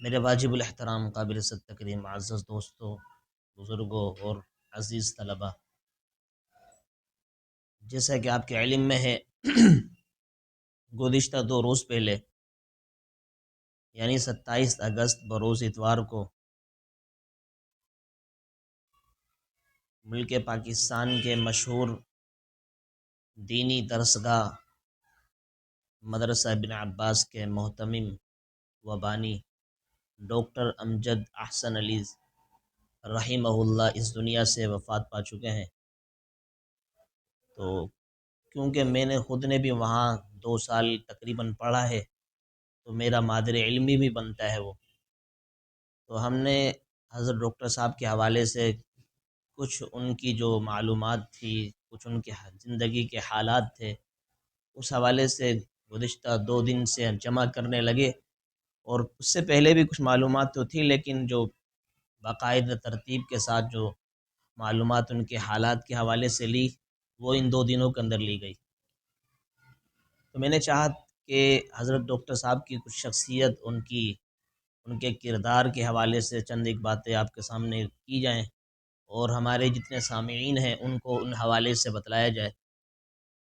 میرے واجب الاحترام قابل عزت تکریم معزز دوستوں، بزرگوں اور عزیز طلباء، جیسا کہ آپ کے علم میں ہے گزشتہ 2 روز پہلے یعنی 27 اگست بروز اتوار کو ملک پاکستان کے مشہور دینی درسگاہ مدرسہ ابن عباس کے محتمم و بانی ڈاکٹر امجد احسن علی رحمہ اللہ اس دنیا سے وفات پا چکے ہیں۔ تو کیونکہ میں نے خود نے بھی وہاں 2 سال تقریباً پڑھا ہے تو میرا مادر علمی بھی بنتا ہے وہ، تو ہم نے حضرت ڈاکٹر صاحب کے حوالے سے کچھ ان کی جو معلومات تھی، کچھ ان کے زندگی کے حالات تھے، اس حوالے سے گزشتہ 2 دن سے جمع کرنے لگے، اور اس سے پہلے بھی کچھ معلومات تو تھی لیکن جو باقاعدہ ترتیب کے ساتھ جو معلومات ان کے حالات کے حوالے سے لی وہ ان 2 دنوں کے اندر لی گئی۔ تو میں نے چاہا کہ حضرت ڈاکٹر صاحب کی کچھ شخصیت، ان کے کردار کے حوالے سے چند ایک باتیں آپ کے سامنے کی جائیں اور ہمارے جتنے سامعین ہیں ان کو ان حوالے سے بتلایا جائے۔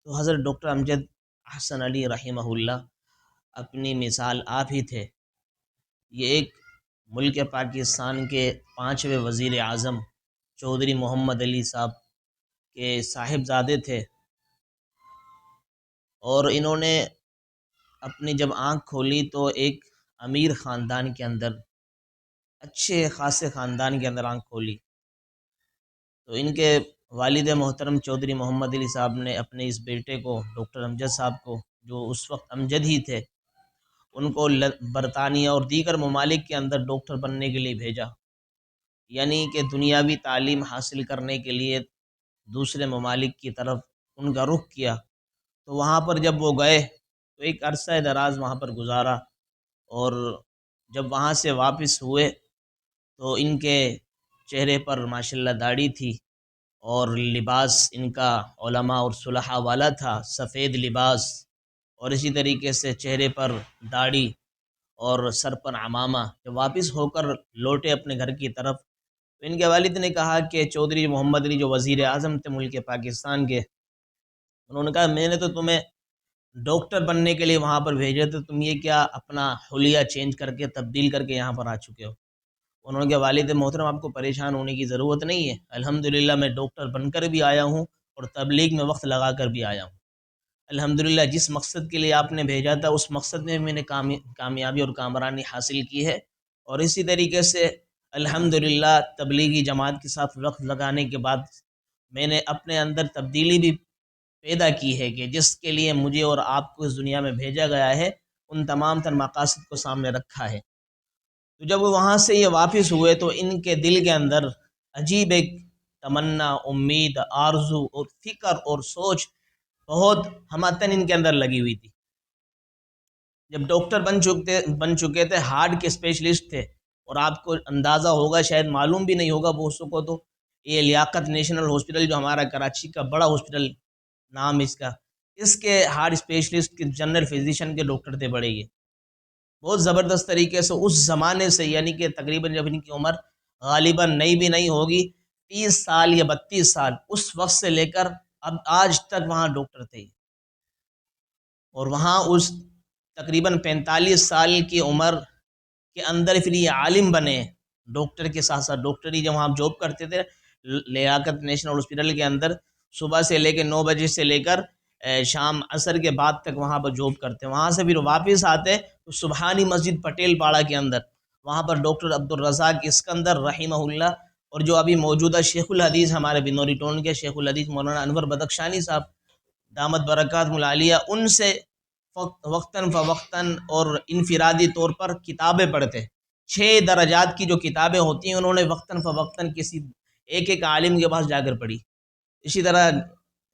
تو حضرت ڈاکٹر امجد احسن علی رحمہ اللہ اپنی مثال آپ ہی تھے۔ یہ ایک ملک پاکستان کے 5ویں وزیر اعظم چودھری محمد علی صاحب کے صاحبزادے تھے، اور انہوں نے اپنی جب آنکھ کھولی تو ایک امیر خاندان کے اندر، اچھے خاصے خاندان کے اندر آنکھ کھولی۔ تو ان کے والد محترم چودھری محمد علی صاحب نے اپنے اس بیٹے کو ڈاکٹر امجد صاحب کو، جو اس وقت امجد ہی تھے، ان کو برطانیہ اور دیگر ممالک کے اندر ڈاکٹر بننے کے لیے بھیجا، یعنی کہ دنیاوی تعلیم حاصل کرنے کے لیے دوسرے ممالک کی طرف ان کا رخ کیا۔ تو وہاں پر جب وہ گئے تو ایک عرصہ دراز وہاں پر گزارا، اور جب وہاں سے واپس ہوئے تو ان کے چہرے پر ماشاءاللہ داڑھی تھی، اور لباس ان کا علماء اور صلحاء والا تھا، سفید لباس، اور اسی طریقے سے چہرے پر داڑھی اور سر پر عمامہ۔ جب واپس ہو کر لوٹے اپنے گھر کی طرف تو ان کے والد نے کہا کہ چودھری محمد علی جو وزیر اعظم تھے ملک پاکستان کے، انہوں نے کہا میں نے تو تمہیں ڈاکٹر بننے کے لیے وہاں پر بھیجے تو تم یہ کیا اپنا حلیہ چینج کر کے تبدیل کر کے یہاں پر آ چکے ہو؟ انہوں نے کہا والد محترم آپ کو پریشان ہونے کی ضرورت نہیں ہے، الحمدللہ میں ڈاکٹر بن کر بھی آیا ہوں اور تبلیغ میں وقت لگا کر بھی آیا ہوں۔ الحمدللہ جس مقصد کے لیے آپ نے بھیجا تھا اس مقصد میں نے کامیابی اور کامرانی حاصل کی ہے، اور اسی طریقے سے الحمدللہ تبلیغی جماعت کے ساتھ وقت لگانے کے بعد میں نے اپنے اندر تبدیلی بھی پیدا کی ہے کہ جس کے لیے مجھے اور آپ کو اس دنیا میں بھیجا گیا ہے ان تمام تر مقاصد کو سامنے رکھا ہے۔ تو جب وہ وہاں سے یہ واپس ہوئے تو ان کے دل کے اندر عجیب ایک تمنا، امید، آرزو اور فکر اور سوچ بہت ہمتن ان کے اندر لگی ہوئی تھی۔ جب ڈاکٹر بن چکے تھے، ہارٹ کے اسپیشلسٹ تھے، اور آپ کو اندازہ ہوگا شاید معلوم بھی نہیں ہوگا بہتوں کو، تو یہ لیاقت نیشنل ہاسپٹل جو ہمارا کراچی کا بڑا ہاسپٹل نام اس کے ہارٹ اسپیشلسٹ کے جنرل فزیشین کے ڈاکٹر تھے بڑے۔ یہ بہت زبردست طریقے سے اس زمانے سے، یعنی کہ تقریباً جب ان کی عمر غالباً نئی بھی نہیں ہوگی 30 سال یا 32 سال، اس وقت سے لے کر اب آج تک وہاں ڈاکٹر تھے، اور وہاں اس تقریباً 45 سال کی عمر کے اندر پھر یہ عالم بنے، ڈاکٹر کے ساتھ ساتھ ڈاکٹری جب وہاں جاب کرتے تھے لیاقت نیشنل ہاسپٹل کے اندر، صبح سے لے کے 9 بجے سے لے کر شام عصر کے بعد تک وہاں پر جاب کرتے، وہاں سے پھر واپس آتے تو سبحانی مسجد پٹیل پاڑا کے اندر وہاں پر ڈاکٹر عبدالرزاق اسکندر رحمہ اللہ، اور جو ابھی موجودہ شیخ الحدیث ہمارے بنوری ٹون کے شیخ الحدیث مولانا انور بدخشانی صاحب دامت برکات العالیہ، ان سے وقتاً فوقتاً اور انفرادی طور پر کتابیں پڑھتے۔ 6 درجات کی جو کتابیں ہوتی ہیں انہوں نے وقتاً فوقتاً کسی ایک عالم کے پاس جا کر پڑھی۔ اسی طرح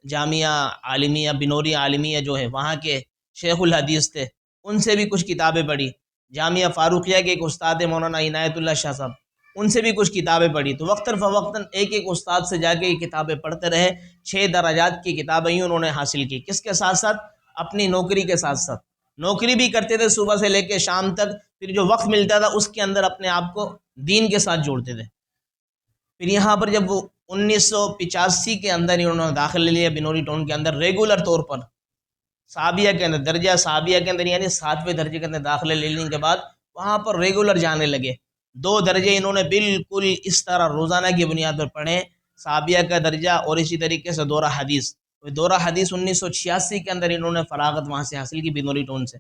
جامعہ عالمیہ بنوری عالمیہ جو ہے وہاں کے شیخ الحدیث تھے، ان سے بھی کچھ کتابیں پڑھی۔ جامعہ فاروقیہ کے ایک استاد مولانا عنایت اللہ شاہ صاحب، ان سے بھی کچھ کتابیں پڑھی۔ تو وقتاً فوقتاً ایک استاد سے جا کے یہ کتابیں پڑھتے رہے۔ 6 درجات کی کتابیں ہی انہوں نے حاصل کی، کس کے ساتھ ساتھ؟ اپنی نوکری کے ساتھ ساتھ۔ نوکری بھی کرتے تھے صبح سے لے کے شام تک، پھر جو وقت ملتا تھا اس کے اندر اپنے آپ کو دین کے ساتھ جوڑتے تھے۔ پھر یہاں پر جب وہ 1985 کے اندر انہوں نے داخلہ لیا بنوری ٹاؤن کے اندر ریگولر طور پر صحابیہ کے اندر، درجہ صحابیہ کے اندر یعنی 7ویں درجے کے اندر داخلہ لینے کے بعد وہاں پر ریگولر جانے لگے۔ 2 درجے انہوں نے بالکل اس طرح روزانہ کی بنیاد پر پڑھے، صحابیہ کا درجہ اور اسی طریقے سے دورہ حدیث۔ دورہ حدیث 1986 کے اندر انہوں نے فراغت وہاں سے حاصل کی بنوری ٹاؤن سے۔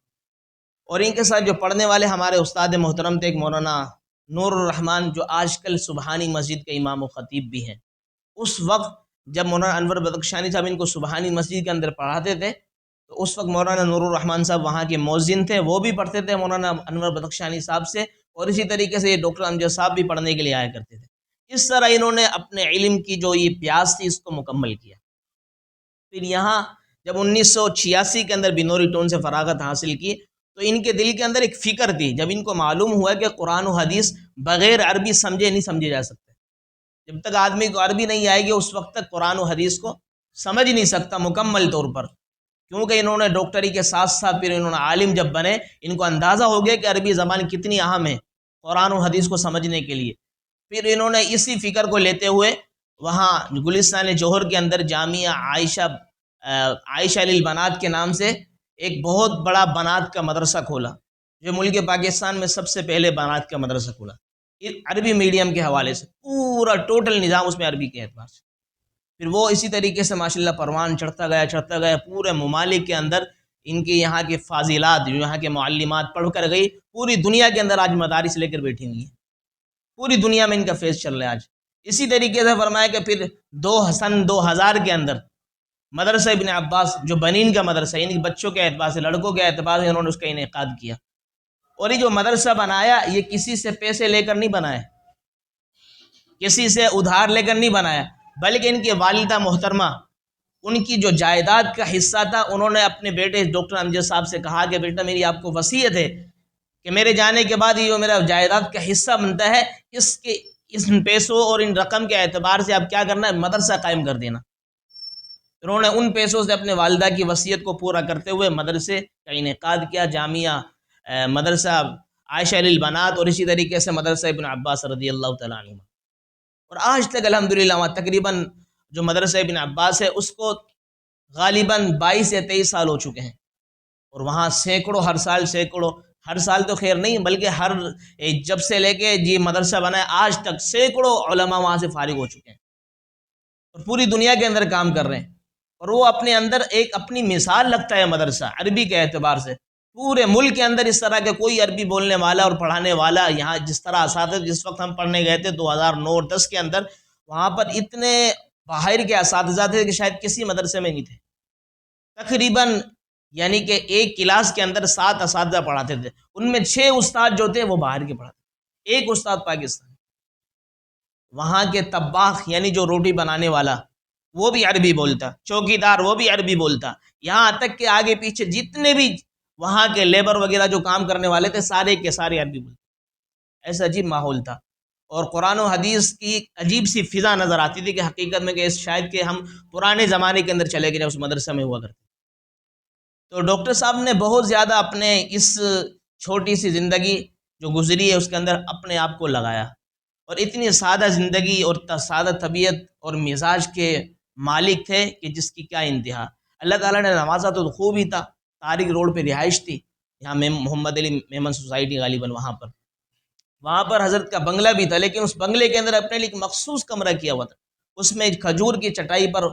اور ان کے ساتھ جو پڑھنے والے ہمارے استاد محترم تھے، ایک مولانا نور الرحمان، جو آج کل سبحانی مسجد کے امام و خطیب بھی ہیں۔ اس وقت جب مولانا انور بدخشانی صاحب ان کو سبحانی مسجد کے اندر پڑھاتے تھے تو اس وقت مولانا نور الرحمان صاحب وہاں کے مؤذن تھے، وہ بھی پڑھتے تھے مولانا انور بدخشانی صاحب سے، اور اسی طریقے سے یہ ڈاکٹر امجد صاحب بھی پڑھنے کے لیے آیا کرتے تھے۔ اس طرح انہوں نے اپنے علم کی جو یہ پیاس تھی اس کو مکمل کیا۔ پھر یہاں جب 1986 کے اندر بنوری ٹاؤن سے فراغت حاصل کی تو ان کے دل کے اندر ایک فکر تھی، جب ان کو معلوم ہوا کہ قرآن و حدیث بغیر عربی سمجھے نہیں سمجھے جا سکتے، جب تک آدمی کو عربی نہیں آئے گی اس وقت تک قرآن و حدیث کو سمجھ نہیں سکتا مکمل طور پر، کیونکہ انہوں نے ڈاکٹری کے ساتھ ساتھ پھر انہوں نے عالم جب بنے، ان کو اندازہ ہو گیا کہ عربی زبان کتنی اہم ہے قرآن و حدیث کو سمجھنے کے لیے۔ پھر انہوں نے اسی فکر کو لیتے ہوئے وہاں گلستان جوہر کے اندر جامعہ عائشہ للبنات کے نام سے ایک بہت بڑا بنات کا مدرسہ کھولا، جو ملک پاکستان میں سب سے پہلے بنات کا مدرسہ کھولا عربی میڈیم کے حوالے سے، پورا ٹوٹل نظام اس میں عربی کے اعتبار سے۔ پھر وہ اسی طریقے سے ماشاءاللہ پروان چڑھتا گیا، پورے ممالک کے اندر ان کی یہاں کے فاضلات، جو یہاں کے معلمات پڑھ کر گئی، پوری دنیا کے اندر آج مدارس لے کر بیٹھی ہوئی ہیں، پوری دنیا میں ان کا فیض چل رہا ہے آج۔ اسی طریقے سے فرمایا کہ پھر 2000 کے اندر مدرسہ ابن عباس، جو بنین کا مدرسہ یعنی بچوں کے اعتبار سے، لڑکوں کے اعتبار سے انہوں نے اس کا انعقاد کیا۔ اور یہ جو مدرسہ بنایا یہ کسی سے پیسے لے کر نہیں بنایا، کسی سے ادھار لے کر نہیں بنایا، بلکہ ان کی والدہ محترمہ، ان کی جو جائیداد کا حصہ تھا، انہوں نے اپنے بیٹے ڈاکٹر امجد صاحب سے کہا کہ بیٹا میری آپ کو وصیت ہے کہ میرے جانے کے بعد یہ جو میرا جائیداد کا حصہ بنتا ہے اس پیسوں اور ان رقم کے اعتبار سے آپ کیا کرنا ہے، مدرسہ قائم کر دینا۔ انہوں نے ان پیسوں سے اپنے والدہ کی وصیت کو پورا کرتے ہوئے مدرسے کا انعقاد کیا، جامعہ مدرسہ عائشہ للبنات اور اسی طریقے سے مدرسہ ابن عباس رضی اللہ تعالیٰ عنہ۔ اور آج تک الحمدللہ وہاں تقریباً جو مدرسہ ابن عباس ہے اس کو غالباً 22 یا 23 سال ہو چکے ہیں، اور وہاں سینکڑوں ہر سال تو خیر نہیں بلکہ جب سے لے کے جی مدرسہ بنا ہے آج تک سینکڑوں علماء وہاں سے فارغ ہو چکے ہیں اور پوری دنیا کے اندر کام کر رہے ہیں۔ اور وہ اپنے اندر ایک اپنی مثال لگتا ہے مدرسہ عربی کے اعتبار سے، پورے ملک کے اندر اس طرح کے کوئی عربی بولنے والا اور پڑھانے والا، یہاں جس طرح اساتذہ جس وقت ہم پڑھنے گئے تھے 2009-10 کے اندر، وہاں پر اتنے باہر کے اساتذہ تھے کہ شاید کسی مدرسے میں نہیں تھے، تقریباً یعنی کہ ایک کلاس کے اندر 7 اساتذہ پڑھاتے تھے، ان میں 6 استاد جو تھے وہ باہر کے پڑھاتے تھے، ایک استاد پاکستان۔ وہاں کے طباخ یعنی جو روٹی بنانے والا وہ بھی عربی بولتا، چوکیدار وہ بھی عربی بولتا، یہاں تک کہ آگے پیچھے جتنے بھی وہاں کے لیبر وغیرہ جو کام کرنے والے تھے سارے کے سارے عربی بولتے۔ ایسا عجیب ماحول تھا، اور قرآن و حدیث کی عجیب سی فضا نظر آتی تھی کہ حقیقت میں کہ شاید کہ ہم پرانے زمانے کے اندر چلے گئے جب اس مدرسہ میں ہوا کرتے۔ تو ڈاکٹر صاحب نے بہت زیادہ اپنے اس چھوٹی سی زندگی جو گزری ہے اس کے اندر اپنے آپ کو لگایا، اور اتنی سادہ زندگی اور سادہ طبیعت اور مزاج کے مالک تھے کہ جس کی کیا انتہا۔ اللہ تعالیٰ نے نوازا تو خوب ہی تھا، طارق روڈ پہ رہائش تھی، یہاں محمد علی میمن سوسائٹی غالباً، وہاں پر حضرت کا بنگلہ بھی تھا، لیکن اس بنگلے کے اندر اپنے لیے ایک مخصوص کمرہ کیا ہوا تھا، اس میں کھجور کی چٹائی پر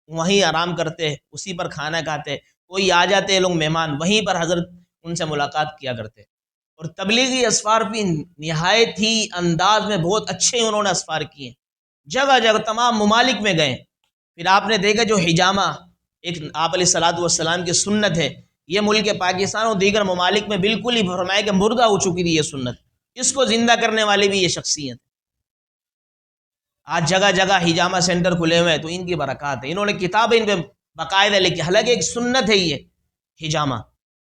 وہیں آرام کرتے، اسی پر کھانا کھاتے، کوئی آ جاتے لوگ مہمان وہیں پر حضرت ان سے ملاقات کیا کرتے، اور تبلیغی اسفار بھی نہایت ہی انداز میں بہت اچھے انہوں نے اسفار کیے، جگہ جگہ تمام ممالک میں گئے۔ پھر آپ نے دیکھا جو حجامہ ایک آپ علیہ الصلوۃ والسلام کی سنت ہے، یہ ملک پاکستان اور دیگر ممالک میں بالکل ہی فرمایا کہ مردہ ہو چکی تھی یہ سنت، اس کو زندہ کرنے والے بھی یہ شخصیت۔ آج جگہ جگہ حجامہ سینٹر کھلے ہوئے ہیں تو ان کی برکات ہے، انہوں نے کتابیں ان پہ باقاعدہ لکھی، حالانکہ ایک سنت ہے یہ حجامہ،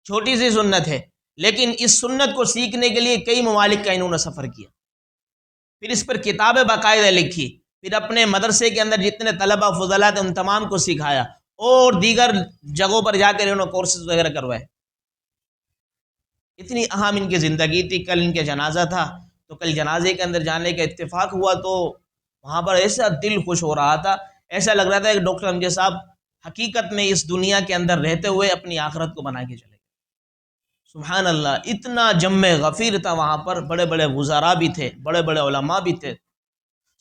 چھوٹی سی سنت ہے، لیکن اس سنت کو سیکھنے کے لیے کئی ممالک کا انہوں نے سفر کیا، پھر اس پر کتابیں باقاعدہ لکھی، پھر اپنے مدرسے کے اندر جتنے طلبہ فضلاء تھے ان تمام کو سکھایا، اور دیگر جگہوں پر جا کر انہوں نے کورسز وغیرہ کروائے۔ اتنی اہم ان کی زندگی تھی. کل ان کے جنازہ تھا، تو کل جنازے کے اندر جانے کا اتفاق ہوا، تو وہاں پر ایسا دل خوش ہو رہا تھا، ایسا لگ رہا تھا کہ ڈاکٹر امجد صاحب حقیقت میں اس دنیا کے اندر رہتے ہوئے اپنی آخرت کو بنا کے چلے گئے. سبحان اللہ، اتنا جم غفیر تھا وہاں پر. بڑے بڑے وزراء بھی تھے، بڑے بڑے علماء بھی تھے،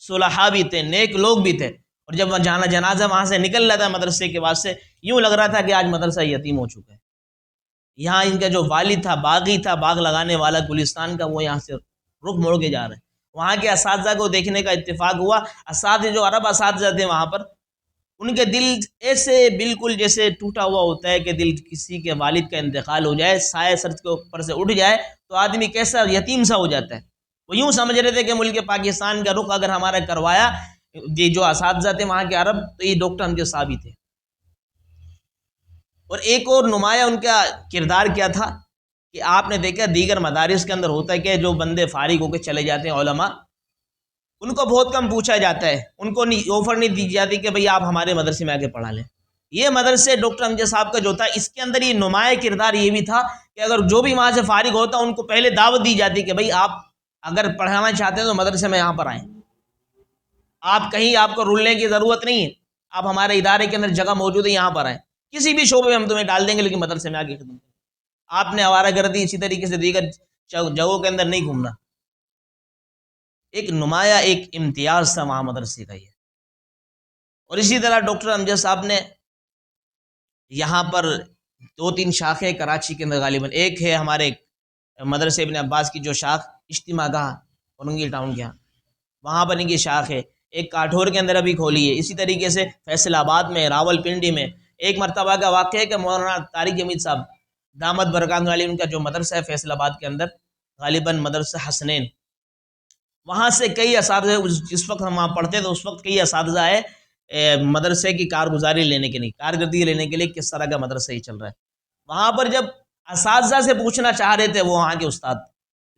صلحاء بھی تھے، نیک لوگ بھی تھے. اور جب جنازہ وہاں سے نکل رہا تھا مدرسے کے واسطے، یوں لگ رہا تھا کہ آج مدرسہ یتیم ہو چکا ہے. یہاں ان کا جو والد تھا، باغی تھا، باغ لگانے والا گلستان کا، وہ یہاں سے رخ موڑ کے جا رہے ہیں. وہاں کے اساتذہ کو دیکھنے کا اتفاق ہوا. اساتذہ جو عرب اساتذہ تھے وہاں پر، ان کے دل ایسے بالکل جیسے ٹوٹا ہوا ہوتا ہے کہ دل کسی کے والد کا انتقال ہو جائے، سایہ سر کے اوپر سے اٹھ جائے تو آدمی کیسا یتیم سا ہو جاتا ہے. وہ یوں سمجھ رہے تھے کہ ملک پاکستان کا رخ اگر ہمارا کروایا، یہ جو اساتذہ تھے وہاں کے عرب، تو یہ ڈاکٹر امجد صاحب ہی تھے. اور ایک اور نمایاں ان کا کردار کیا تھا کہ آپ نے دیکھا دیگر مدارس کے اندر ہوتا ہے کہ جو بندے فارغ ہو کے چلے جاتے ہیں علماء، ان کو بہت کم پوچھا جاتا ہے، ان کو آفر نہیں دی جاتی کہ بھئی آپ ہمارے مدرسے میں آ کے پڑھا لیں. یہ مدرسے ڈاکٹر امجد صاحب کا جو تھا، اس کے اندر یہ نمایاں کردار یہ بھی تھا کہ اگر جو بھی وہاں سے فارغ ہوتا ان کو پہلے دعوت دی جاتی کہ بھئی آپ اگر پڑھانا چاہتے ہیں تو مدرسے میں یہاں پر آئیں. آپ کہیں آپ کو رولنے کی ضرورت نہیں ہے، آپ ہمارے ادارے کے اندر جگہ موجود ہے، یہاں پر آئیں. کسی بھی شعبے میں ہم تمہیں ڈال دیں گے، لیکن مدرسے میں آگے خدمت. آپ نے آوارہ گردی اسی طریقے سے دیگر جگہوں کے اندر نہیں گھومنا. ایک نمایاں ایک امتیاز تھا وہاں مدرسے کا یہ. اور اسی طرح ڈاکٹر امجد صاحب نے یہاں پر 2-3 شاخیں کراچی کے اندر غالباً، ایک ہے ہمارے مدرسے ابن عباس کی جو شاخ اجتماع گاہ اورنگی ٹاؤن کے یہاں، وہاں پر ان کی شاخ ہے. ایک کاٹھور کے اندر ابھی کھولی ہے. اسی طریقے سے فیصل آباد میں، راول پنڈی میں. ایک مرتبہ کا واقعہ ہے کہ مولانا طارق جمیل صاحب دامت برکات علی، ان کا جو مدرسہ ہے فیصل آباد کے اندر غالباً مدرسہ حسنین، وہاں سے کئی اساتذہ، جس وقت ہم وہاں پڑھتے تو اس وقت کئی اساتذہ آئے مدرسے کی کارگزاری لینے کے لیے، کارکردگی لینے کے لیے کس طرح کا مدرسہ ہی چل رہا ہے. وہاں پر جب اساتذہ سے پوچھنا چاہ رہے تھے وہ وہاں کے استاد،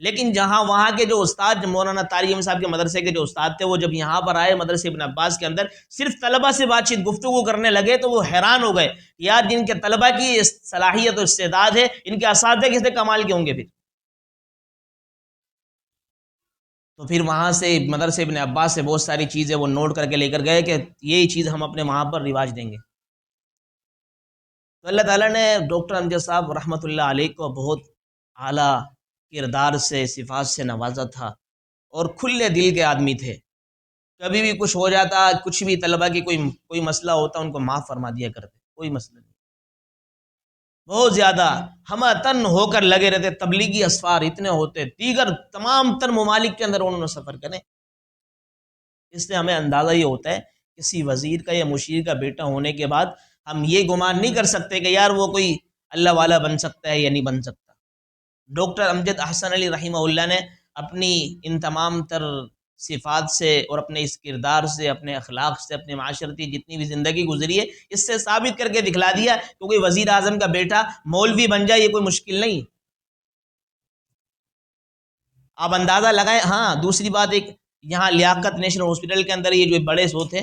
لیکن جہاں وہاں کے جو استاد مولانا طارق جمیل صاحب کے مدرسے کے جو استاد تھے، وہ جب یہاں پر آئے مدرسے ابن عباس کے اندر صرف طلبہ سے بات چیت گفتگو کرنے لگے تو وہ حیران ہو گئے، یار جن کے طلبہ کی صلاحیت و استعداد ہے، ان کے اساتذہ کس نے کمال کے ہوں گے. تو پھر وہاں سے مدرسے ابن عباس سے بہت ساری چیزیں وہ نوٹ کر کے لے کر گئے کہ یہی چیز ہم اپنے وہاں پر رواج دیں گے. تو اللہ تعالیٰ نے ڈاکٹر امجد صاحب رحمۃ اللہ علیہ کو بہت اعلیٰ کردار سے، صفات سے نوازا تھا، اور کھلے دل کے آدمی تھے. کبھی بھی کچھ ہو جاتا، کچھ بھی طلبہ کی کوئی مسئلہ ہوتا، ان کو معاف فرما دیا کرتے، کوئی مسئلہ نہیں. بہت زیادہ ہم تن ہو کر لگے رہتے. تبلیغی اسفار اتنے ہوتے، دیگر تمام تر ممالک کے اندر انہوں نے سفر کرے. اس سے ہمیں اندازہ یہ ہوتا ہے کسی وزیر کا یا مشیر کا بیٹا ہونے کے بعد ہم یہ گمان نہیں کر سکتے کہ یار وہ کوئی اللہ والا بن سکتا ہے یا نہیں بن سکتا. ڈاکٹر امجد احسن علی رحمہ اللہ نے اپنی ان تمام تر صفات سے اور اپنے اس کردار سے، اپنے اخلاق سے، اپنے معاشرتی جتنی بھی زندگی گزری ہے، اس سے ثابت کر کے دکھلا دیا کہ کوئی وزیر اعظم کا بیٹا مولوی بن جائے یہ کوئی مشکل نہیں. آپ اندازہ لگائیں. ہاں دوسری بات، ایک یہاں لیاقت نیشنل ہاسپٹل کے اندر یہ جو بڑے سو تھے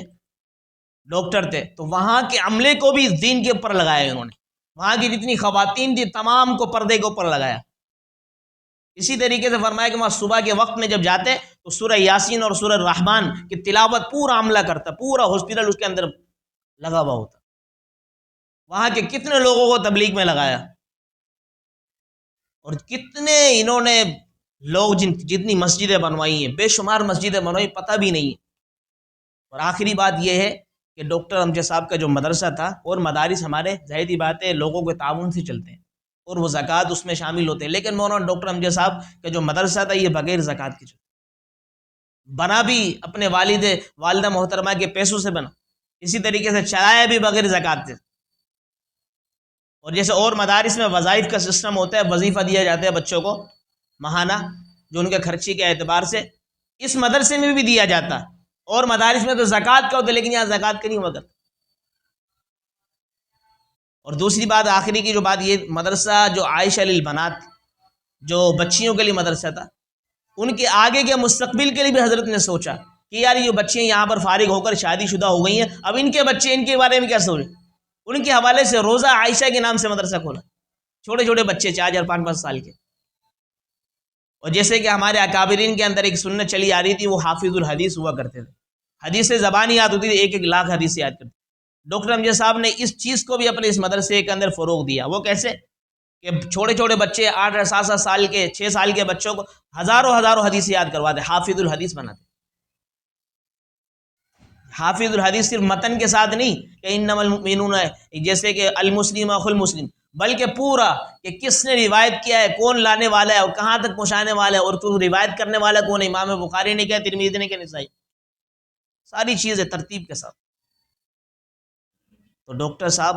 ڈاکٹر تھے، تو وہاں کے عملے کو بھی دین کے اوپر لگایا انہوں نے. وہاں کی جتنی خواتین تھی تمام کو پردے کے اوپر لگایا. اسی طریقے سے فرمایا کہ وہاں صبح کے وقت میں جب جاتے تو سورہ یاسین اور سورہ الرحمن کی تلاوت پورا عملہ کرتا، پورا ہاسپٹل اس کے اندر لگا ہوا ہوتا. وہاں کے کتنے لوگوں کو تبلیغ میں لگایا، اور کتنے انہوں نے لوگ جتنی مسجدیں بنوائی ہیں، بے شمار مسجدیں بنوائی، پتہ بھی نہیں. اور آخری بات یہ ہے کہ ڈاکٹر امجد صاحب کا جو مدرسہ تھا، اور مدارس ہمارے ظاہری بات ہے لوگوں کے تعاون سے چلتے ہیں اور وہ زکوٰۃ اس میں شامل ہوتے ہیں، لیکن مولانا ڈاکٹر امجد صاحب کا جو مدرسہ تھا یہ بغیر زکوٰۃ کے چلتا، بنا بھی اپنے والدہ محترمہ کے پیسوں سے بنا، اسی طریقے سے چلایا بھی بغیر زکوٰۃ سے. اور جیسے اور مدارس میں وظائف کا سسٹم ہوتا ہے، وظیفہ دیا جاتا ہے بچوں کو ماہانہ جو ان کے خرچی کے اعتبار سے، اس مدرسے میں بھی دیا جاتا. اور مدارس میں تو زکوٰۃ کا ہوتا ہے، لیکن یہاں زکوٰۃ کا نہیں ہوا کرتا. اور دوسری بات آخری کی جو بات، یہ مدرسہ جو عائشہ للبنات جو بچیوں کے لیے مدرسہ تھا، ان کے آگے کے مستقبل کے لیے بھی حضرت نے سوچا کہ یار یہ بچیاں یہاں پر فارغ ہو کر شادی شدہ ہو گئی ہیں، اب ان کے بچے ان کے بارے میں کیا سوچیں. ان کے حوالے سے روزہ عائشہ کے نام سے مدرسہ کھولا، چھوٹے چھوٹے بچے 4 4 5 5 سال کے. اور جیسے کہ ہمارے اکابرین کے اندر ایک سنت چلی آ رہی تھی، وہ حافظ الحدیث ہوا کرتے تھے، حدیث زبان یاد ہوتی تھی، ایک ایک لاکھ حدیث یاد کرتے. ڈاکٹر امجد صاحب نے اس چیز کو بھی اپنے اس مدرسے کے اندر فروغ دیا. وہ کیسے کہ چھوٹے چھوٹے بچے 8 7 سال کے 6 سال کے بچوں کو ہزاروں حدیث یاد کرواتے، حافظ الحدیث بناتے. حافظ الحدیث صرف متن کے ساتھ نہیں کہ انما المؤمنون جیسے کہ المسلم اخو المسلم، بلکہ پورا کہ کس نے روایت کیا ہے، کون لانے والا ہے اور کہاں تک پہنچانے والا ہے، اور تو روایت کرنے والا کون ہے. امام بخاری نے کیا، ترمذی نے کیا، نسائی، ساری چیزیں ترتیب کے ساتھ. تو ڈاکٹر صاحب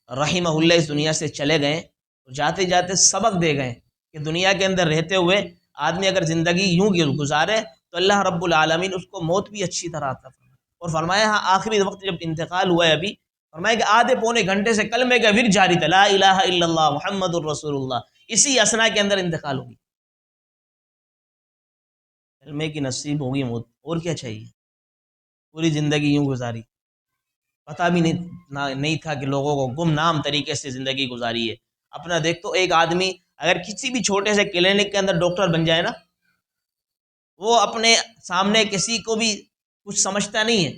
رحمہ اللہ اس دنیا سے چلے گئے، جاتے جاتے سبق دے گئے کہ دنیا کے اندر رہتے ہوئے آدمی اگر زندگی یوں گزارے تو اللہ رب العالمین اس کو موت بھی اچھی طرح عطا فرمائے. اور فرمایا ہاں آخری وقت جب انتقال ہوا ہے ابھی، فرمایا کہ آدھے پونے گھنٹے سے کلمے کا ورد جاری تھا، لا الہ الا اللہ محمد الرسول اللہ، اسی اسنا کے اندر انتقال ہوگی. کلمے کی نصیب ہوگی موت، اور کیا چاہیے. پوری زندگی یوں گزاری، پتہ بھی نہیں تھا کہ لوگوں کو گمنام طریقے سے زندگی گزاری ہے. اپنا دیکھ تو ایک آدمی اگر کسی بھی چھوٹے سے کلینک کے اندر ڈاکٹر بن جائے نا، وہ اپنے سامنے کسی کو بھی کچھ سمجھتا نہیں ہے.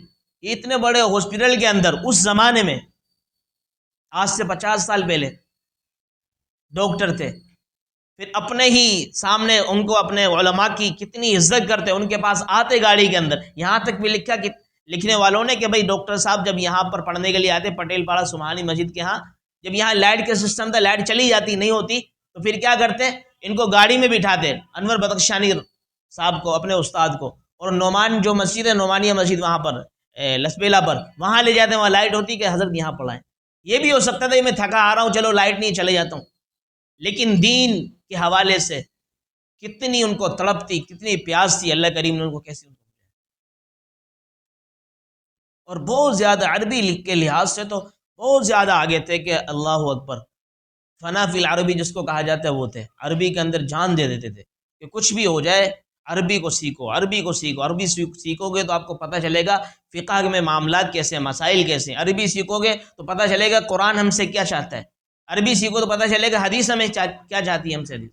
اتنے بڑے ہاسپٹل کے اندر اس زمانے میں آج سے 50 سال پہلے ڈاکٹر تھے، پھر اپنے ہی سامنے ان کو اپنے علماء کی کتنی عزت کرتے، ان کے پاس آتے گاڑی کے اندر. یہاں تک بھی لکھا کہ لکھنے والوں نے کہ بھائی ڈاکٹر صاحب جب یہاں پر پڑھنے کے لیے آتے پٹیل پاڑا سبحانی مسجد کے ہاں، جب یہاں لائٹ کا سسٹم تھا، لائٹ چلی جاتی نہیں ہوتی تو پھر کیا کرتے، ان کو گاڑی میں بٹھاتے، انور بدخشانی صاحب کو اپنے استاد کو، اور نعمان جو مسجد ہے نعمانیہ مسجد وہاں پر لسبیلا پر، وہاں لے جاتے، وہاں لائٹ ہوتی کہ حضرت یہاں پڑھائیں. یہ بھی ہو سکتا تھا میں تھکا آ رہا ہوں چلو لائٹ نہیں چلے جاتا ہوں، لیکن دین کے حوالے سے کتنی ان کو تڑپ تھی، کتنی پیاس تھی، اللہ کریم نے ان کو کیسے ان کو. اور بہت زیادہ عربی کے لحاظ سے تو بہت زیادہ آگے تھے کہ اللہ اکبر. فنا فی العربی جس کو کہا جاتا ہے وہ تھے، عربی کے اندر جان دے دیتے تھے کہ کچھ بھی ہو جائے عربی کو سیکھو، عربی کو سیکھو. عربی سیکھو گے تو آپ کو پتہ چلے گا فقہ میں معاملات کیسے ہیں، مسائل کیسے ہیں. عربی سیکھو گے تو پتہ چلے گا قرآن ہم سے کیا چاہتا ہے. عربی سیکھو تو پتہ چلے گا حدیث ہمیں کیا چاہتی ہے ہم سے حدیث.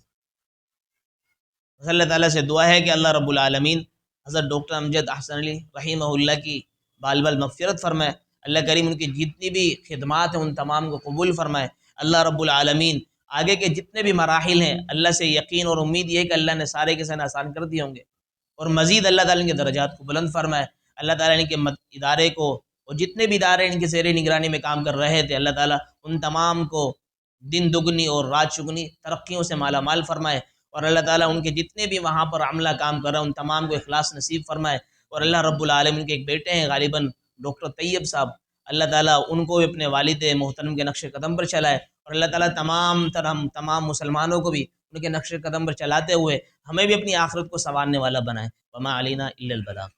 اللہ تعالیٰ سے دعا ہے کہ اللہ رب العالمین حضرت ڈاکٹر امجد احسن علی رحمہ اللہ کی بال بال مغفرت فرمائے. اللہ کریم ان کی جتنی بھی خدمات ہیں ان تمام کو قبول فرمائے. اللہ رب العالمین آگے کے جتنے بھی مراحل ہیں اللہ سے یقین اور امید یہ ہے کہ اللہ نے سارے کے سارے آسان کر دیے ہوں گے، اور مزید اللہ تعالیٰ ان کے درجات کو بلند فرمائے. اللہ تعالیٰ ان کے ادارے کو اور جتنے بھی ادارے ان کے زیر نگرانی میں کام کر رہے تھے اللہ تعالیٰ ان تمام کو دن دگنی اور رات چگنی ترقیوں سے مالا مال فرمائے. اور اللہ تعالیٰ ان کے جتنے بھی وہاں پر عملہ کام کر رہے ہیں ان تمام کو اخلاص نصیب فرمائے. اور اللہ رب العالمین کے ایک بیٹے ہیں غالباً ڈاکٹر طیب صاحب، اللہ تعالیٰ ان کو بھی اپنے والد محترم کے نقش قدم پر چلائے. اور اللہ تعالیٰ تمام مسلمانوں کو بھی ان کے نقش قدم پر چلاتے ہوئے ہمیں بھی اپنی آخرت کو سنوارنے والا بنائے. وما علینا الا البلاغ.